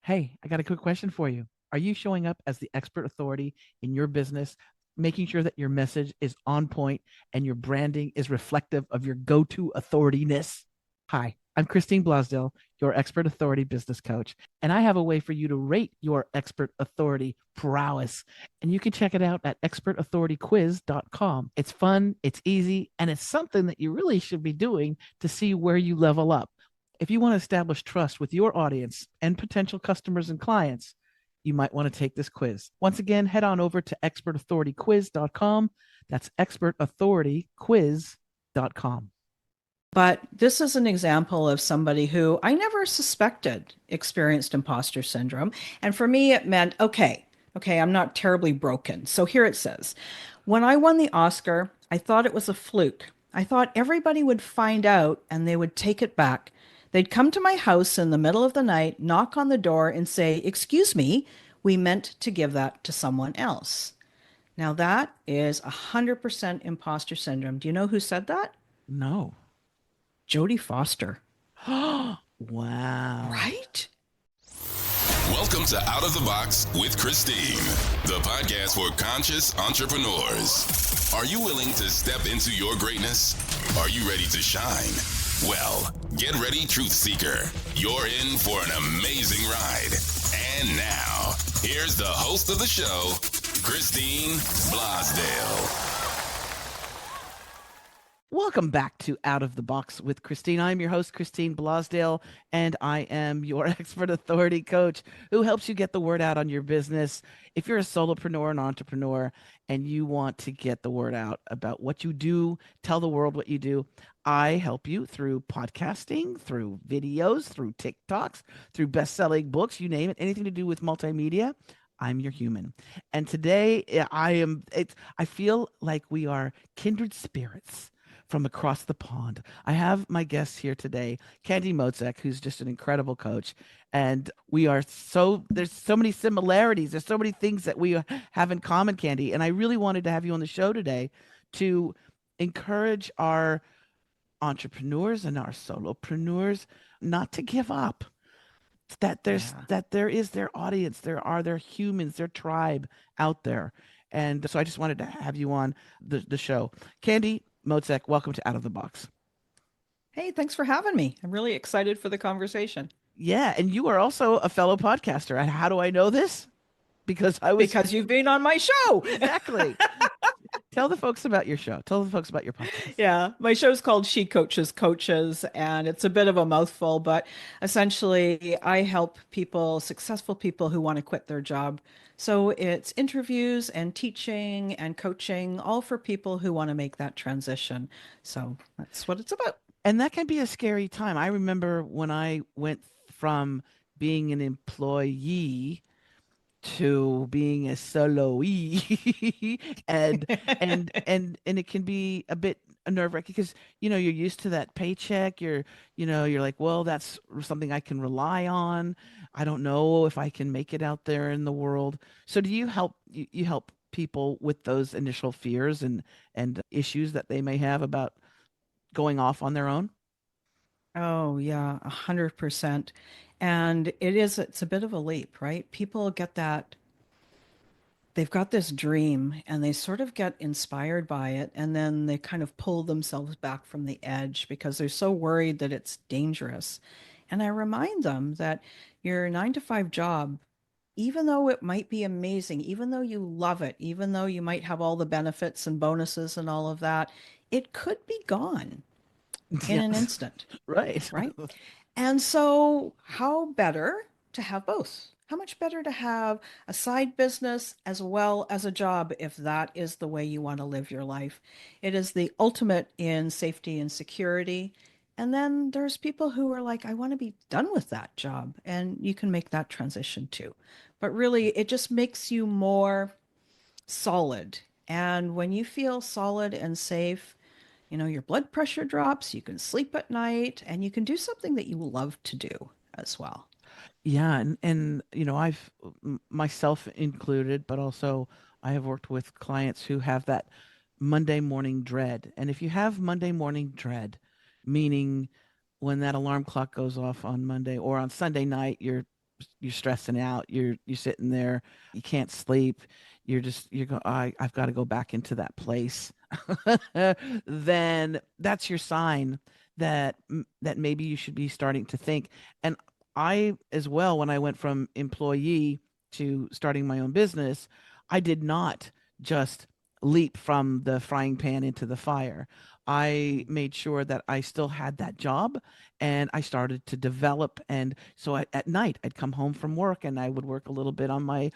Hey, I got a quick question for you. Are you showing up as the expert authority in your business, making sure that your message is on point and your branding is reflective of your go-to authorityness? Hi, I'm Christine Blosdale, your expert authority business coach, and I have a way for you to rate your expert authority prowess. And you can check it out at expertauthorityquiz.com. It's fun, it's easy, and it's something that you really should be doing to see where you level up. If you want to establish trust with your audience and potential customers and clients, you might want to take this quiz. Once again, head on over to expertauthorityquiz.com. That's expertauthorityquiz.com. But this is an example of somebody who I never suspected experienced imposter syndrome. And for me, it meant, okay, I'm not terribly broken. So here it says, when I won the Oscar, I thought it was a fluke. I thought everybody would find out and they would take it back. They'd come to my house in the middle of the night, knock on the door, and say, "Excuse me, we meant to give that to someone else." Now, that is 100% imposter syndrome. Do you know who said that? No. Jodie Foster. Wow. Right? Welcome to Out of the Box with Christine, the podcast for conscious entrepreneurs. Are you willing to step into your greatness? Are you ready to shine? Well, get ready, Truth Seeker. You're in for an amazing ride. And now, here's the host of the show, Christine Blosdale. Welcome back to Out of the Box with Christine. I'm your host, Christine Blosdale, and I am your expert authority coach who helps you get the word out on your business. If you're a solopreneur, an entrepreneur, and you want to get the word out about what you do, tell the world what you do, I help you through podcasting, through videos, through TikToks, through best-selling books, you name it, anything to do with multimedia. I'm your human. And today I feel like we are kindred spirits from across the pond. I have my guest here today, Candy Motzek, who's just an incredible coach. And there's so many similarities. There's so many things that we have in common, Candy. And I really wanted to have you on the show today to encourage our entrepreneurs and our solopreneurs not to give up. That there is their audience, there are their humans, their tribe out there. And so I just wanted to have you on the show. Candy Motzek, welcome to Out of the Box. Hey, thanks for having me. I'm really excited for the conversation. Yeah, and you are also a fellow podcaster. And how do I know this? Because you've been on my show. Exactly. Tell the folks about your show. Tell the folks about your podcast. Yeah, my show's called She Coaches Coaches, and it's a bit of a mouthful, but essentially I help people, successful people who want to quit their job. So it's interviews and teaching and coaching, all for people who want to make that transition. So that's what it's about. And that can be a scary time. I remember when I went from being an employee to being a soloee and it can be a bit nerve-wracking because you're used to that paycheck. You're like, well, that's something I can rely on. I don't know if I can make it out there in the world. So do you help people with those initial fears and issues that they may have about going off on their own? Oh, yeah, 100%. And it's a bit of a leap, right? People get that, they've got this dream and they sort of get inspired by it. And then they kind of pull themselves back from the edge because they're so worried that it's dangerous. And I remind them that your 9 to 5 job, even though it might be amazing, even though you love it, even though you might have all the benefits and bonuses and all of that, it could be gone in an Yes. instant, Right. right? And so, how better to have both? How much better to have a side business as well as a job if that is the way you want to live your life? It is the ultimate in safety and security. And then there's people who are like, I want to be done with that job. And you can make that transition too. But really, it just makes you more solid. And when you feel solid and safe, your blood pressure drops, you can sleep at night, and you can do something that you love to do as well. Yeah, and I've myself included, but also I have worked with clients who have that Monday morning dread. And if you have Monday morning dread, meaning when that alarm clock goes off on Monday or on Sunday night, you're you're stressing out, you're sitting there, you can't sleep, you're going, I've got to go back into that place, then that's your sign that maybe you should be starting to think. And I as well, when I went from employee to starting my own business, I did not just leap from the frying pan into the fire. I made sure that I still had that job, and I started to develop. And so at night, I'd come home from work and I would work a little bit on my,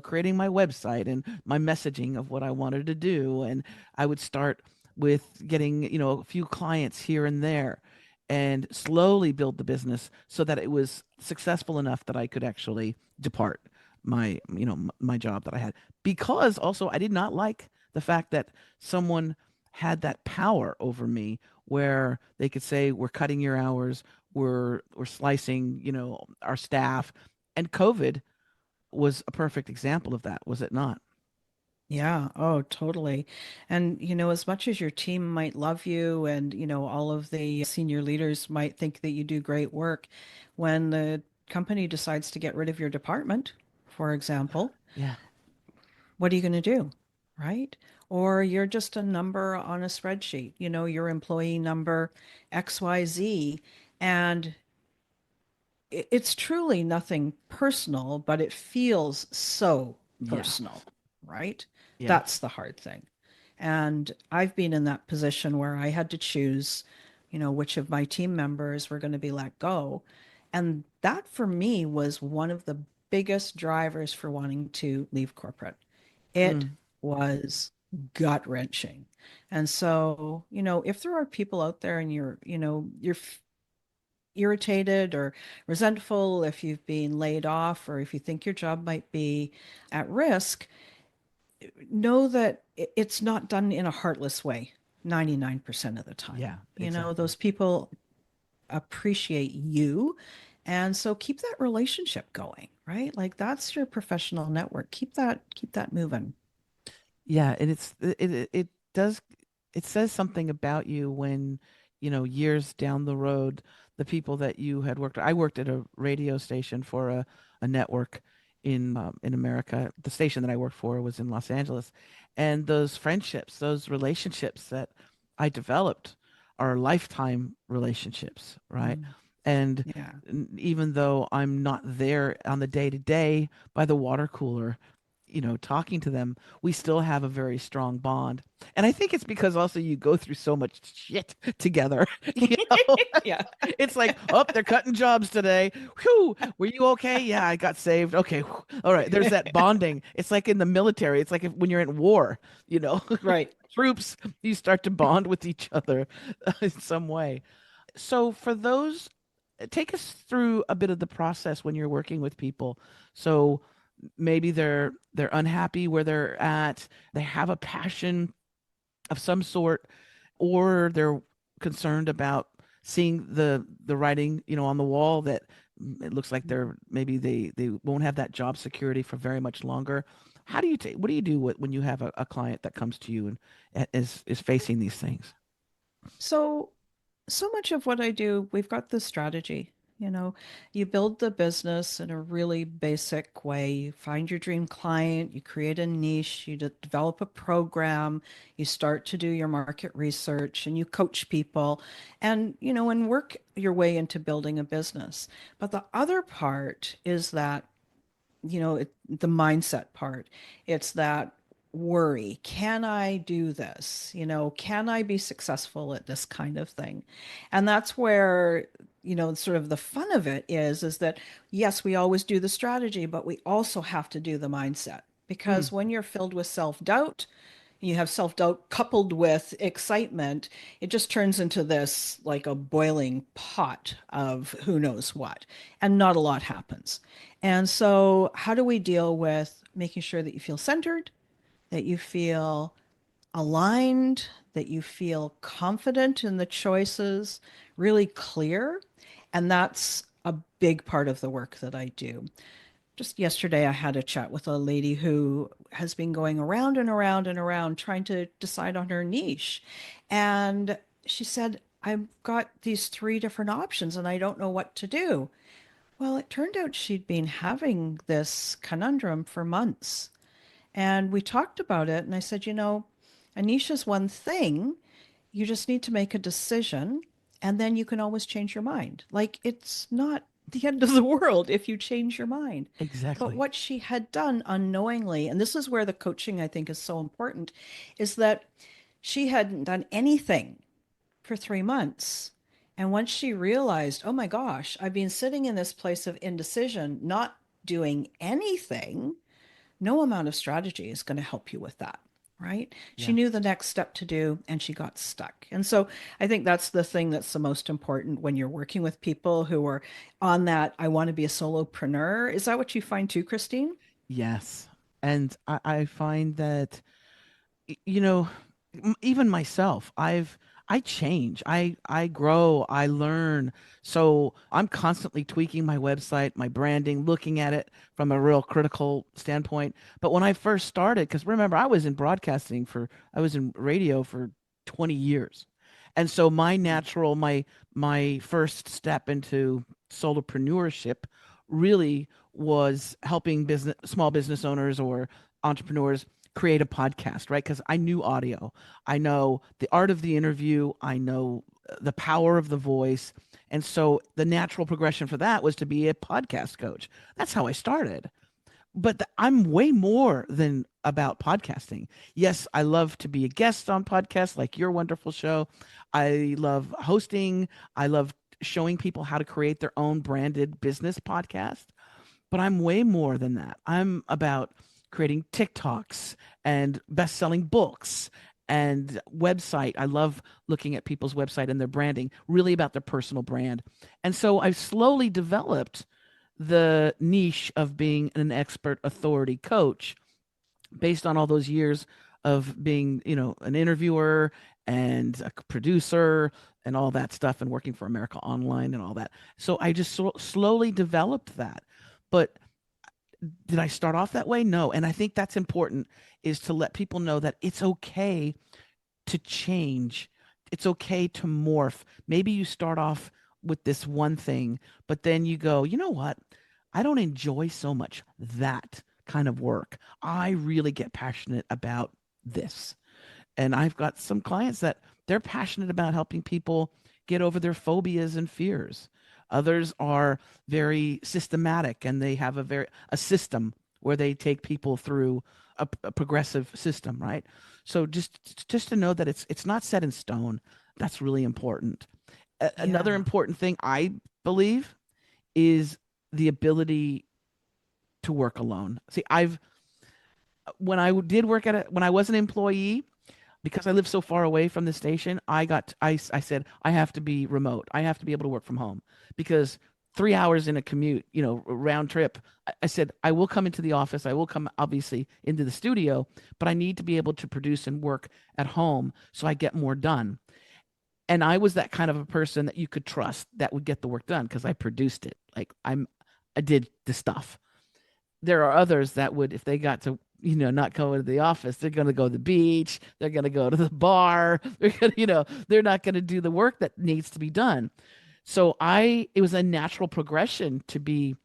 creating my website and my messaging of what I wanted to do. And I would start with getting, a few clients here and there, and slowly build the business so that it was successful enough that I could actually depart my job that I had, because also I did not like the fact that someone had that power over me, where they could say, we're cutting your hours, we're slicing, our staff. And COVID was a perfect example of that, was it not? Yeah, oh, totally. And, as much as your team might love you and, all of the senior leaders might think that you do great work, when the company decides to get rid of your department, for example, Yeah. what are you going to do? Right? Or you're just a number on a spreadsheet, your employee number XYZ, and it's truly nothing personal, but it feels so Yeah. personal, right? Yeah. That's the hard thing. And I've been in that position where I had to choose, which of my team members were going to be let go. And that for me was one of the biggest drivers for wanting to leave corporate. It Mm. was gut wrenching. And so, if there are people out there and you're irritated or resentful, if you've been laid off, or if you think your job might be at risk, know that it's not done in a heartless way 99% of the time. Yeah, exactly. Those people appreciate you. And so keep that relationship going, right? Like that's your professional network. Keep that moving. Yeah, and it does, it says something about you when, years down the road, the people that you had worked. I worked at a radio station for a network in America. The station that I worked for was in Los Angeles, and those friendships, those relationships that I developed are lifetime relationships, right? Mm, And yeah. even though I'm not there on the day to day by the water cooler, talking to them, we still have a very strong bond. And I think it's because also you go through so much shit together. You know, Yeah. it's like, oh, they're cutting jobs today. Whew, were you okay? Yeah, I got saved. Okay, whew. All right. There's that bonding. It's like in the military. It's like when you're in war, you know, Right. troops, you start to bond with each other in some way. So for those, take us through a bit of the process when you're working with people. So maybe they're unhappy where they're at, they have a passion of some sort, or they're concerned about seeing the writing, on the wall, that it looks like they won't have that job security for very much longer. How do you take what do you do when you have a client that comes to you and is facing these things? So so much of what I do, we've got the strategy. You build the business in a really basic way. You find your dream client, you create a niche, you develop a program, you start to do your market research, and you coach people and work your way into building a business. But the other part is that the mindset part. It's that worry. Can I do this? Can I be successful at this kind of thing? And that's where, sort of the fun of it is that yes, we always do the strategy, but we also have to do the mindset. Mm, Because when you're filled with self-doubt, you have self-doubt coupled with excitement, it just turns into this like a boiling pot of who knows what, and not a lot happens. And so, how do we deal with making sure that you feel centered, that you feel aligned, that you feel confident in the choices, really clear? And that's a big part of the work that I do. Just yesterday, I had a chat with a lady who has been going around and around and around trying to decide on her niche. And she said, I've got these three different options and I don't know what to do. Well, it turned out she'd been having this conundrum for months. And we talked about it. And I said, a niche is one thing. You just need to make a decision. And then you can always change your mind. Like, it's not the end of the world if you change your mind. But Exactly. what she had done unknowingly, and this is where the coaching I think is so important, is that she hadn't done anything for 3 months. And once she realized, oh my gosh, I've been sitting in this place of indecision, not doing anything, no amount of strategy is going to help you with that. Right? She Yeah. knew the next step to do and she got stuck. And so I think that's the thing that's the most important when you're working with people who are on that, I want to be a solopreneur. Is that what you find too, Christine? Yes. And I find that you know, even myself, I change, I grow, I learn. So I'm constantly tweaking my website, my branding, looking at it from a real critical standpoint. But when I first started, because remember, I was in radio for 20 years. And so my first step into solopreneurship really was helping small business owners or entrepreneurs create a podcast, right? Because I knew audio. I know the art of the interview. I know the power of the voice. And so the natural progression for that was to be a podcast coach. That's how I started. But I'm way more than about podcasting. Yes, I love to be a guest on podcasts like your wonderful show. I love hosting. I love showing people how to create their own branded business podcast, but I'm way more than that. I'm about creating TikToks and best-selling books and website. I love looking at people's website and their branding, really about their personal brand. And so I've slowly developed the niche of being an expert authority coach based on all those years of being, an interviewer and a producer and all that stuff and working for America Online and all that. So I just slowly developed that. But did I start off that way? No. And I think that's important is to let people know that it's okay to change. It's okay to morph. Maybe you start off with this one thing, but then you go, you know what? I don't enjoy so much that kind of work. I really get passionate about this. And I've got some clients that they're passionate about helping people get over their phobias and fears. Others are very systematic and they have a system where they take people through a progressive system, right? So just to know that it's not set in stone. That's really important. Another Yeah. important thing I believe is the ability to work alone. See, I've when I did work when I was an employee, because I live so far away from the station, I said I have to be remote. I have to be able to work from home because 3 hours in a commute, round trip. I said I will come into the office. I will come obviously into the studio, but I need to be able to produce and work at home so I get more done. And I was that kind of a person that you could trust that would get the work done because I produced it. Like I did the stuff. There are others that would, if they got to, not go to the office, they're going to go to the beach, they're going to go to the bar, they're going to, they're not going to do the work that needs to be done. So it was a natural progression to be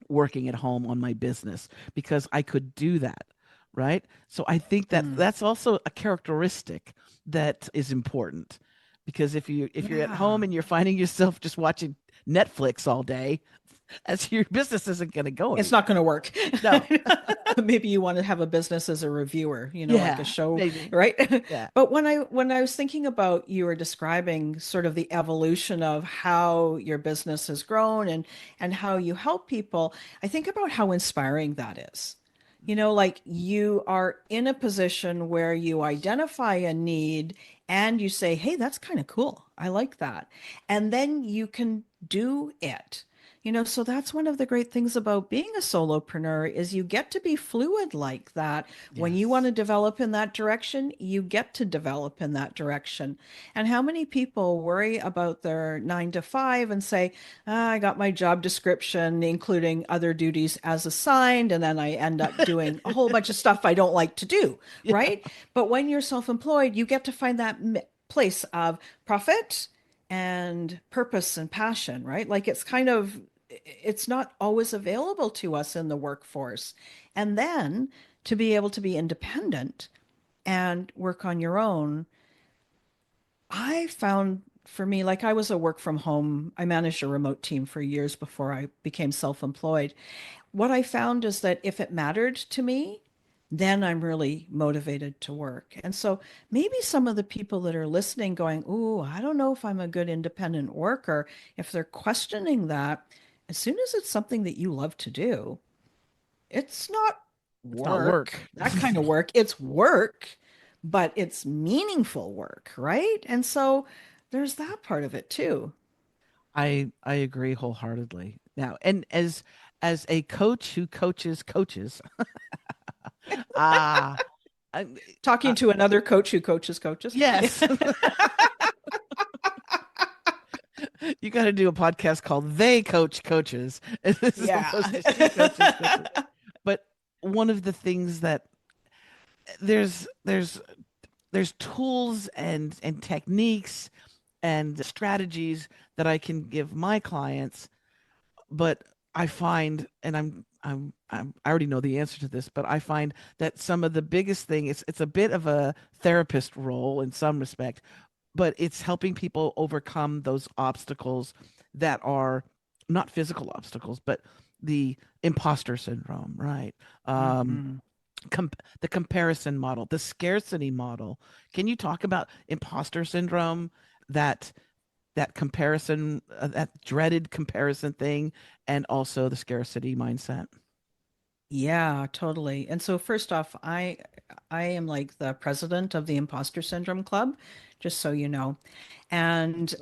working at home on my business because I could do that. Right. So I think that Mm. that's also a characteristic that is important because if you're at home Yeah. and you're finding yourself just watching Netflix all day, as your business isn't going to go It's anywhere. not going to work. No. Maybe you want to have a business as a reviewer, like a Yeah, show, maybe. right? Yeah. But when I was thinking about you were describing sort of the evolution of how your business has grown and how you help people, I think about how inspiring that is. Like you are in a position where you identify a need and you say, "Hey, that's kind of cool. I like that." And then you can do it. So that's one of the great things about being a solopreneur is you get to be fluid like that. When you want Yes. to develop in that direction, you get to develop in that direction. And how many people worry about their 9 to 5 and say, I got my job description, including other duties as assigned, and then I end up doing a whole bunch of stuff I don't like to do, Yeah. right? But when you're self-employed, you get to find that place of profit and purpose and passion, right? Like it's kind of it's not always available to us in the workforce. And then to be able to be independent and work on your own, I found for me, like I was a work from home, I managed a remote team for years before I became self-employed. What I found is that if it mattered to me, then I'm really motivated to work. And so maybe some of the people that are listening going, "Ooh, I don't know if I'm a good independent worker," if they're questioning that, as soon as it's something that you love to do, it's not It's not work, work. that kind of work. It's work, but it's meaningful work, right? And so there's that part of it too. I agree wholeheartedly. Now, and as a coach who coaches coaches, ah, I, Talking to another coach who coaches coaches. yes, you got to do a podcast called "They Coach Coaches." And this is Yeah. supposed to she coaches coaches. But one of the things that there's there's there's tools and techniques and strategies that I can give my clients, but I find, and I already know the answer to this, but I find that some of the biggest thing, it's a bit of a therapist role in some respect, but it's helping people overcome those obstacles that are not physical obstacles, but the imposter syndrome, right? Um, Mhm. com- the comparison model, the scarcity model. Can you talk about imposter syndrome, that comparison, that dreaded comparison thing, and also the scarcity mindset? Yeah, totally. And so first off, I am like the president of the Imposter Syndrome Club, just so you know. And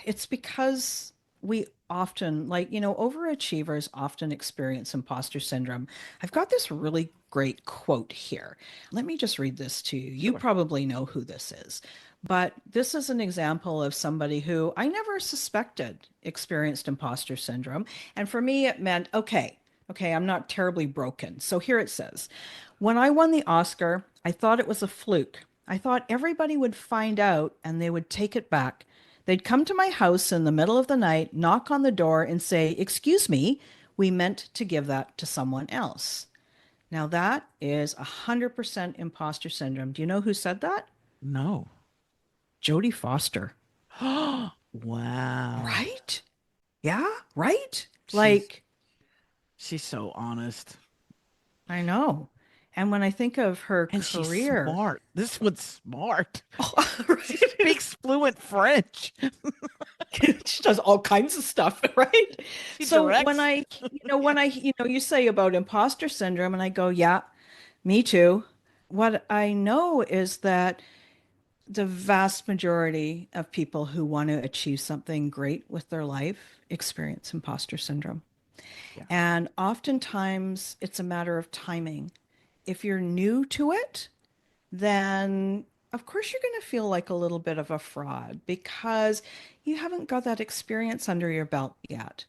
it's because we often, like, overachievers often experience imposter syndrome. I've got this really great quote here. Let me just read this to you. You Sure. probably know who this is, but this is an example of somebody who I never suspected experienced imposter syndrome. And for me, it meant, okay, I'm not terribly broken. So here it says, when I won the Oscar, I thought it was a fluke. I thought everybody would find out and they would take it back. They'd come to my house in the middle of the night, knock on the door, and say, "Excuse me, we meant to give that to someone else." Now, that is 100% imposter syndrome. Do you know who said that? No. Jodie Foster. Wow. Right? Yeah, right? She's Like, she's so honest. I know. And when I think of her And she's career, smart. This one's smart. oh, She right? speaks fluent French. She does all kinds of stuff, right? She So when directs. you say about imposter syndrome, and I go, yeah, me too. What I know is that the vast majority of people who want to achieve something great with their life experience imposter syndrome. Yeah. And oftentimes it's a matter of timing. If you're new to it, then of course you're going to feel like a little bit of a fraud because you haven't got that experience under your belt yet.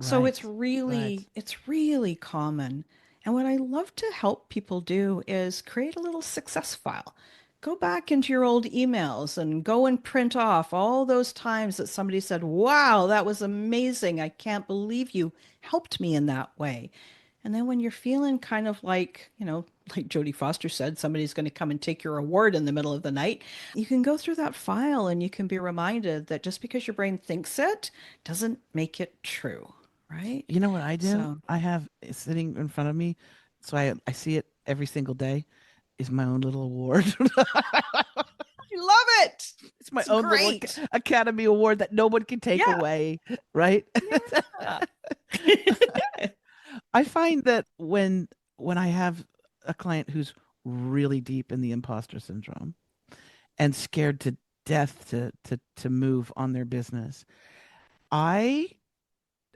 So Right. Right. it's really common. And what I love to help people do is create a little success file. Go back into your old emails and go and print off all those times that somebody said, "Wow, that was amazing. I can't believe you helped me in that way." And then when you're feeling kind of like, like Jodie Foster said, somebody's going to come and take your award in the middle of the night, you can go through that file and you can be reminded that just because your brain thinks it doesn't make it true, right? You know what I do? So, I have it sitting in front of me, so I see it every single day. Is my own little award. I love it. It's my It's own little great. Academy Award that no one can take Yeah. away, right? Yeah. I find that when I have a client who's really deep in the imposter syndrome and scared to death to move on their business, I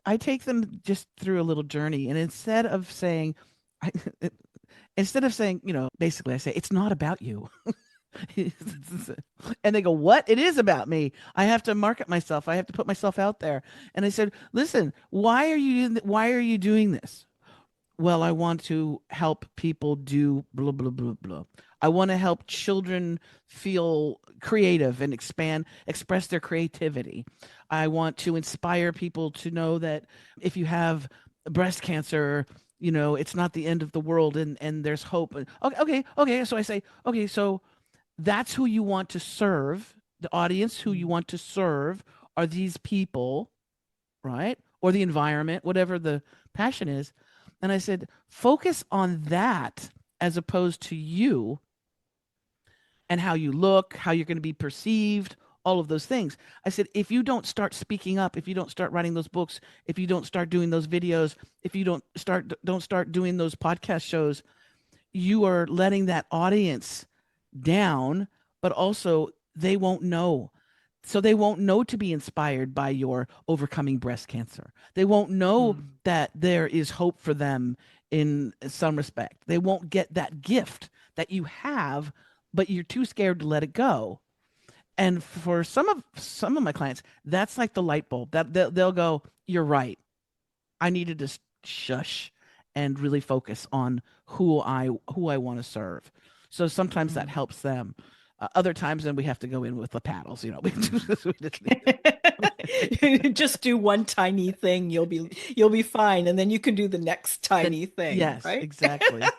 I take them just through a little journey, and I, instead of saying, basically I say it's not about you. And they go, "What? It is about me. I have to market myself. I have to put myself out there." And I said, "Listen, why are you doing this? Well, I want to help people do blah, blah, blah, blah. I want to help children feel creative and express their creativity. I want to inspire people to know that if you have breast cancer, it's not the end of the world, and there's hope. Okay, okay, okay. So I say, okay, so that's who you want to serve. The audience who you want to serve are these people, right? Or the environment, whatever the passion is. And I said, focus on that as opposed to you and how you look, how you're going to be perceived, all of those things. I said, if you don't start speaking up, if you don't start writing those books, if you don't start doing those videos, if you don't start doing those podcast shows, you are letting that audience down, but also they won't know. So they won't know to be inspired by your overcoming breast cancer. They won't know that there is hope for them in some respect. They won't get that gift that you have, but you're too scared to let it go. And for some of my clients, that's like the light bulb that they'll go, "You're right. I needed to shush and really focus on who I want to serve." So sometimes that helps them. Other times, then we have to go in with the paddles. We just Just do one tiny thing, you'll be fine, and then you can do the next tiny thing, yes, right? exactly, I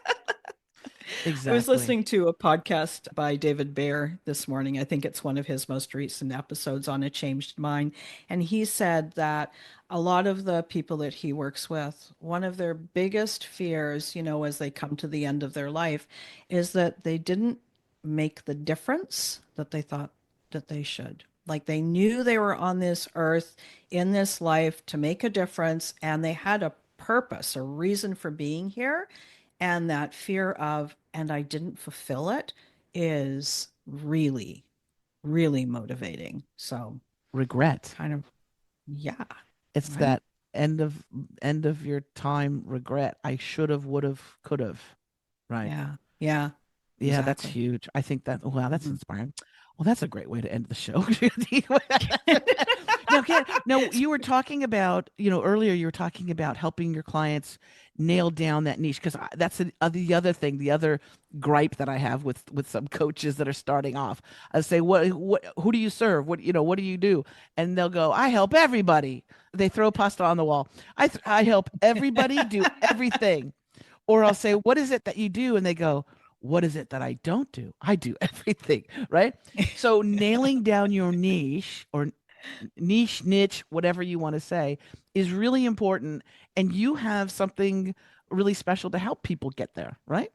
was exactly. listening to a podcast by David Baer this morning. I think it's one of his most recent episodes on A Changed Mind. And he said that a lot of the people that he works with, one of their biggest fears, as they come to the end of their life, is that they didn't make the difference that they thought that they should. Like they knew they were on this earth in this life to make a difference, and they had a purpose, a reason for being here, and that fear of, and I didn't fulfill it, is really, really motivating. So Regret. kind of, yeah, It's right? that end of your time regret. I should have, would have, could have. Right. Yeah, yeah, Yeah, that's exactly. huge. I think that, wow, that's Mhm. inspiring. Well, that's a great way to end the show. Now, no, you were talking about, earlier you were talking about helping your clients nail down that niche because that's the other thing, the other gripe that I have with some coaches that are starting off. I say, who do you serve? What do you do? And they'll go, I help everybody. They throw pasta on the wall. I help everybody do everything. Or I'll say, what is it that you do? And they go, what is it that I don't do? I do everything, right? So nailing down your niche or niche, whatever you want to say, is really important. And you have something really special to help people get there, right?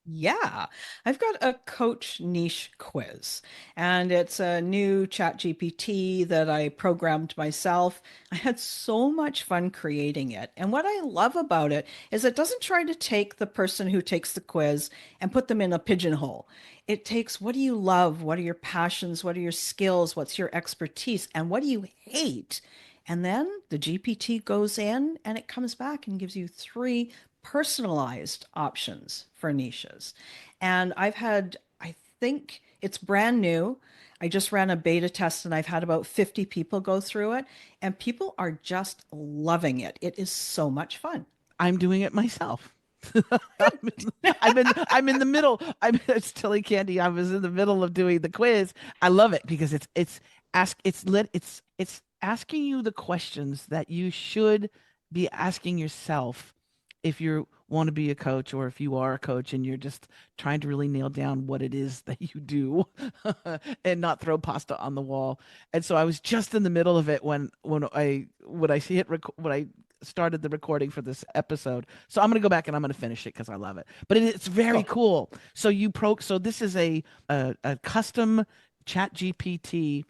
Yeah, I've got a coach niche quiz, and it's a new Chat GPT that I programmed myself. I had so much fun creating it. And what I love about it is it doesn't try to take the person who takes the quiz and put them in a pigeonhole. It takes, what do you love? What are your passions? What are your skills? What's your expertise? And what do you hate? And then the GPT goes in and it comes back and gives you three personalized options for niches. And I think it's brand new. I just ran a beta test and I've had about 50 people go through it, and people are just loving it. It is so much fun. I'm doing it myself. I'm in the middle. I'm it's telling Candy I was in the middle of doing the quiz. I love it because it's asking you the questions that you should be asking yourself if you want to be a coach or if you are a coach and you're just trying to really nail down what it is that you do and not throw pasta on the wall. And so I was just in the middle of it when I started the recording for this episode. So I'm going to go back and I'm going to finish it because I love it. But it's very Cool. cool. So this is a custom Chat GPT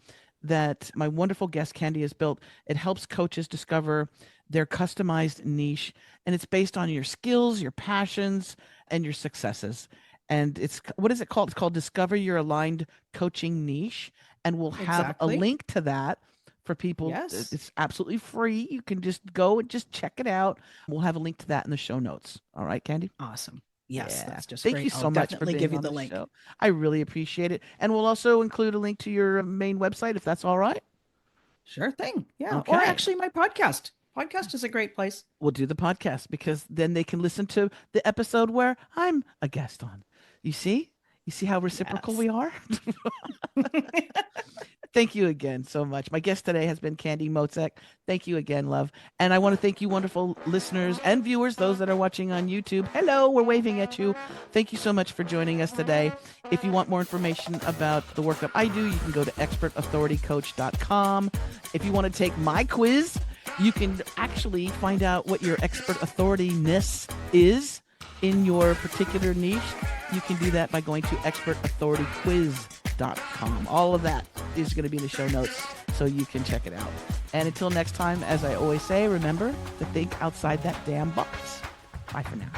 that my wonderful guest Candy has built. It helps coaches discover their customized niche, and it's based on your skills, your passions, and your successes. And it's what is it called? It's called Discover Your Aligned Coaching Niche, and we'll have a Exactly. link to that for people. Yes. It's absolutely free. You can just go and just check it out. We'll have a link to that in the show notes. All right, Candy? Awesome. Yes, Yeah. that's just Thank you great. I'll so much for definitely being give you on the the link. show. I really appreciate it. And we'll also include a link to your main website if that's all right. Sure thing. Yeah. Or Okay. actually, my podcast. Podcast is a great place. We'll do the podcast because then they can listen to the episode where I'm a guest on. You see? You see how reciprocal Yes. we are? Thank you again so much. My guest today has been Candy Motzek. Thank you again, love. And I want to thank you, wonderful listeners and viewers, those that are watching on YouTube. Hello, we're waving at you. Thank you so much for joining us today. If you want more information about the work that I do, you can go to expertauthoritycoach.com. If you want to take my quiz, you can actually find out what your expert authority-ness is in your particular niche. You can do that by going to expertauthorityquiz.com. All of that is going to be in the show notes, so you can check it out. And until next time, as I always say, remember to think outside that damn box. Bye for now.